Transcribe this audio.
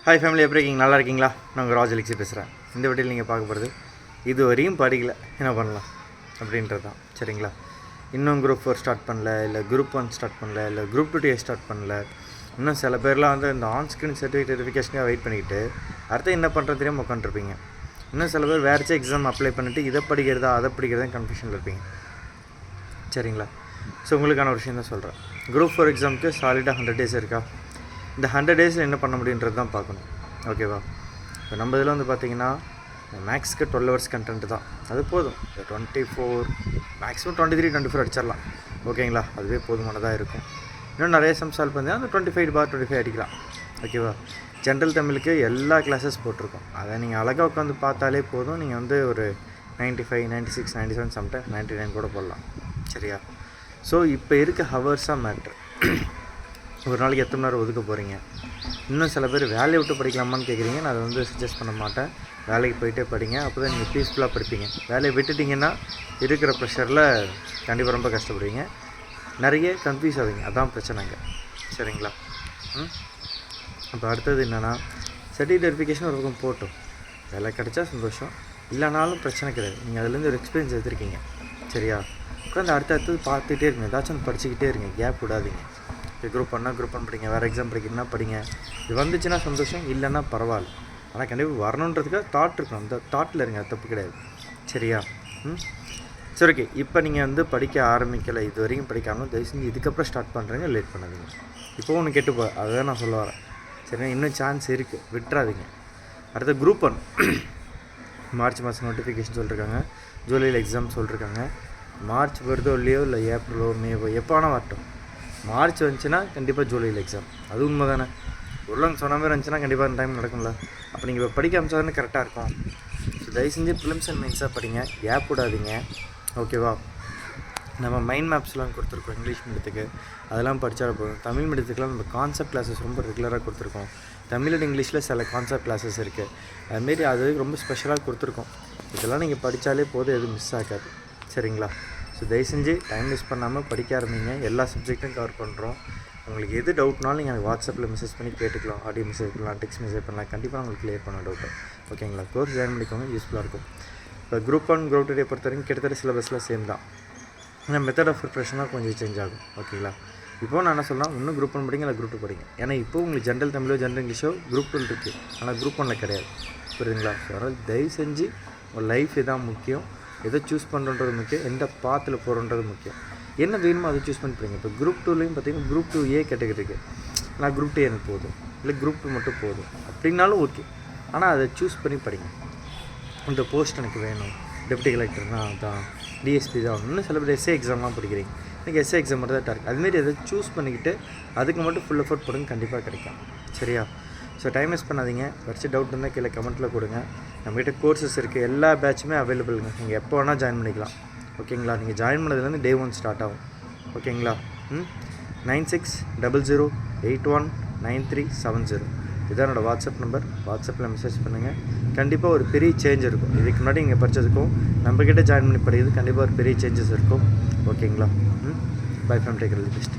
Hi family, எப்படி இருக்கீங்க? நல்லா இருக்கீங்களா? நான் உங்கள் ராஜலிக்ஸி பேசுகிறேன். இந்த வீட்டில் நீங்கள் பார்க்க போகிறது இது வரையும் படிக்கல என்ன பண்ணலாம் அப்படின்றது தான். சரிங்களா? இன்னும் குரூப் 4 ஸ்டார்ட் பண்ணல, இல்லை குரூப் 1 ஸ்டார்ட் பண்ணல, இல்லை குரூப் 2 ஸ்டார்ட் பண்ணல. இன்னும் சில பேர்லாம் வந்து இந்த ஆன் ஸ்க்ரீன் சர்டிஃபிகேட் வெரிஃபிகேஷனாக வெயிட் பண்ணிக்கிட்டு அடுத்து என்ன பண்ணுறது தெரியாமல் உட்காந்துருப்பீங்க. இன்னும் சில பேர் வேறு எக்ஸாம் அப்ளை பண்ணிவிட்டு இதை படிக்கிறதா அதை படிக்கிறதா கன்ஃபியூஷனில் இருப்பீங்க. சரிங்களா? ஸோ உங்களுக்கான ஒரு விஷயம் தான் சொல்கிறேன். குரூப் 4 எக்ஸாமுக்கு சாலிடாக 100 days இருக்கா? இந்த 100 days என்ன பண்ண முடியுன்றது தான் பார்க்கணும். ஓகேவா? இப்போ நம்ம இதில் வந்து பார்த்திங்கன்னா மேக்ஸ்க்கு 12 hours கண்டென்ட் தான், அது போதும். 24 மேக்ஸிமம் 23-24 அடிச்சிடலாம். ஓகேங்களா? அதுவே போதுமானதாக இருக்கும். இன்னும் நிறைய சம் சால்வ் பண்ணி அந்த 25/25 அடிக்கலாம். ஓகேவா? ஜென்ரல் தமிழுக்கு எல்லா கிளாஸஸ் போட்டிருக்கோம். அதை நீங்கள் அழகாக உட்காந்து பார்த்தாலே போதும். நீங்கள் வந்து ஒரு 95, 96, 97, சம்டைம் 99 கூட போடலாம். சரியா? ஸோ இப்போ இருக்க ஹவர்ஸாக மேட்ரு. ஒரு நாளைக்கு எத்தனை நேரம் ஒதுக்க போகிறீங்க? இன்னும் சில பேர் வேலையை விட்டு படிக்கலாமான்னு கேட்குறீங்க. நான் அதை வந்து சஜஸ்ட் பண்ண மாட்டேன். வேலைக்கு போயிட்டே படிங்க, அப்போ தான் நீங்கள் பீஸ்ஃபுல்லாக படிப்பீங்க. வேலையை விட்டுட்டிங்கன்னா இருக்கிற ப்ரெஷரில் கண்டிப்பாக ரொம்ப கஷ்டப்படுவீங்க, நிறைய கன்ஃபியூஸ் ஆவீங்க. அதான் பிரச்சனைங்க. சரிங்களா? அப்போ அடுத்தது என்னென்னா, சர்டிஃபிகேட் வெரிஃபிகேஷன் ஒரு பக்கம் போட்டோம். வேலை கிடச்சா சந்தோஷம், இல்லைனாலும் பிரச்சனை கிடையாது. நீங்கள் அதுலேருந்து ஒரு எக்ஸ்பீரியன்ஸ் எடுத்துருக்கீங்க. சரியா? உட்காந்து அடுத்தடுத்தது பார்த்துட்டே இருங்க, ஏதாச்சும் படிச்சுக்கிட்டே இருங்க, கேப் விடாதீங்க. இப்போ குரூப் 1 படிங்க, வேறு எக்ஸாம் படிக்கிறதுனா படிங்க. இது வந்துச்சுன்னா சந்தோஷம், இல்லைன்னா பரவாயில்ல. ஆனால் கண்டிப்பாக வரணுன்றதுக்காக தாட் இருக்கணும். அந்த தாட்டில் இருங்க, அது தப்பு கிடையாது. சரியா? சரி, ஓகே. இப்போ நீங்கள் வந்து படிக்க ஆரம்பிக்கலை, இது வரைக்கும் படிக்காமல் தயவு செஞ்சு இதுக்கப்புறம் ஸ்டார்ட் பண்ணுறீங்க, லேட் பண்ணாதீங்க. இப்போ ஒன்று கெட்டு போ, அதுதான் நான் சொல்ல வரேன். சரிங்க? இன்னும் சான்ஸ் இருக்குது, விட்டுறாதீங்க. அடுத்த குரூப் 1 மார்ச் மாதம் நோட்டிஃபிகேஷன் சொல்லியிருக்காங்க, ஜூலையில் எக்ஸாம் சொல்லியிருக்காங்க. மார்ச் வருதோ இல்லையோ, இல்லை ஏப்ரலோ மேவோ எப்போ வேணால் வரட்டும். மார்ச் வந்துச்சுன்னா கண்டிப்பாக ஜூலையில் எக்ஸாம், அது உண்மை தானே? உருளங்க சொன்ன மாதிரி இருந்துச்சுன்னா கண்டிப்பாக அந்த டைம் நடக்கும்ல. அப்போ நீங்கள் இப்போ படிக்க ஆரம்பிச்சாதானே கரெக்டாக இருக்கும். ஸோ தயவு செஞ்சு ப்ரிலிம்ஸ் அண்ட் மெயின்ஸாக படிங்க, கேப் விடாதீங்க. ஓகேவா? நம்ம மைண்ட் மேப்ஸ்லாம் கொடுத்துருக்கோம் இங்கிலீஷ் மீடியத்துக்கு, அதெல்லாம் படித்தா போதும். தமிழ் மீடியத்துக்குலாம் நம்ம கான்செப்ட் கிளாஸஸ் ரொம்ப ரெகுலராக கொடுத்துருக்கோம். தமிழ் அண்ட் இங்கிலீஷில் சில கான்செப்ட் கிளாஸஸ் இருக்குது, அதுமாரி அது ரொம்ப ஸ்பெஷலாக கொடுத்துருக்கோம். இதெல்லாம் நீங்கள் படித்தாலே போதும், எதுவும் மிஸ் ஆகாது. சரிங்களா? ஸோ தயவு செஞ்சு டைம் வேஸ்ட் பண்ணாமல் படிக்க ஆரம்பிங்க. எல்லா சப்ஜெக்ட்டும் கவர் பண்ணுறோம். உங்களுக்கு எது டவுட்னாலும் நீங்கள் எனக்கு வாட்ஸ்அப்பில் மெசேஜ் பண்ணி கேட்டுக்கலாம், ஆடியோ மெசேஜ் பண்ணலாம், டெக்ஸ்ட் மெசேஜ் பண்ணலாம். கண்டிப்பாக உங்களுக்கு கிளியர் பண்ண டவுட்டு. ஓகேங்களா? கோர்ஸ் ஜாயின் பண்ணிக்கோங்க, யூஸ்ஃபுல்லாக இருக்கும். இப்போ குரூப் 1 குரூப் 2 பொறுத்த வரைக்கும் கிட்டத்தட்ட சிலபஸில் சேம் தான். ஆனால் மெத்தட் ஆஃப் ப்ரிப்ரேஷனாக கொஞ்சம் சேஞ்ச் ஆகும். ஓகேங்களா? இப்போ நான் என்ன சொல்லலாம், இன்னும் குரூப் 1 படிங்க, இல்லை குரூப் 2 படிங்க. ஏன்னா இப்போ உங்களுக்கு ஜென்ரல் தமிழோ ஜென்ரல் இங்கிலீஷோ குரூப் 2 இருக்குது, ஆனால் குரூப் 1 கிடையாது. புரியுதுங்களா? அதனால் தயவு செஞ்சு உங்கள் லைஃப் இதான் முக்கியம். எதை சூஸ் பண்ணுறது முக்கியம், எந்த பாத்தில் போகிறோன்றது முக்கியம். என்ன வேணுமோ அதை சூஸ் பண்ணிப்பீங்க. இப்போ குரூப் 2லேயும் பார்த்தீங்கன்னா குரூப் 2A கேட்டகரி இருக்குது. நான் குரூப் 2 எனக்கு போதும், இல்லை குரூப் 2 மட்டும் போதும் அப்படின்னாலும் ஓகே. ஆனால் அதை சூஸ் பண்ணி படிங்க. இந்த போஸ்ட் எனக்கு வேணும், டெப்டி கலெக்டர்னா தான், டிஎஸ்பி தான். இன்னும் சில பேர் எஸ்ஏ எக்ஸாம்லாம் படிக்கிறீங்க, எனக்கு எஸ்ஏ எக்ஸாம் மட்டும் தான் இருக்குது. அதுமாரி எதை சூஸ் பண்ணிக்கிட்டு அதுக்கு மட்டும் ஃபுல் எஃபோர்ட் போடுங்க, கண்டிப்பாக கிடைக்கும். சரியா? ஸோ டைம் வேஸ்ட் பண்ணாதீங்க. படித்து டவுட் இருந்தால் கீழே கமெண்ட்டில் கொடுங்க. நம்மகிட்ட கோர்சஸ் இருக்குது, எல்லா பேட்சுமே அவைலபிளுங்க. நீங்கள் எப்போ வேணால் ஜாயின் பண்ணிக்கலாம். ஓகேங்களா? நீங்கள் ஜாயின் பண்ணதுலேருந்து Day 1 ஸ்டார்ட் ஆகும். ஓகேங்களா? 9600819370 இதுதான் என்னோடய வாட்ஸ்அப் நம்பர். வாட்ஸ்அப்பில் மெசேஜ் பண்ணுங்கள். கண்டிப்பாக ஒரு பெரிய சேஞ்ச் இருக்கும். இதுக்கு முன்னாடி நீங்கள் படித்ததுக்கும் நம்மக்கிட்ட ஜாயின் பண்ணி படிக்கிறது கண்டிப்பாக ஒரு பெரிய சேஞ்சஸ் இருக்கும். ஓகேங்களா? By from take best.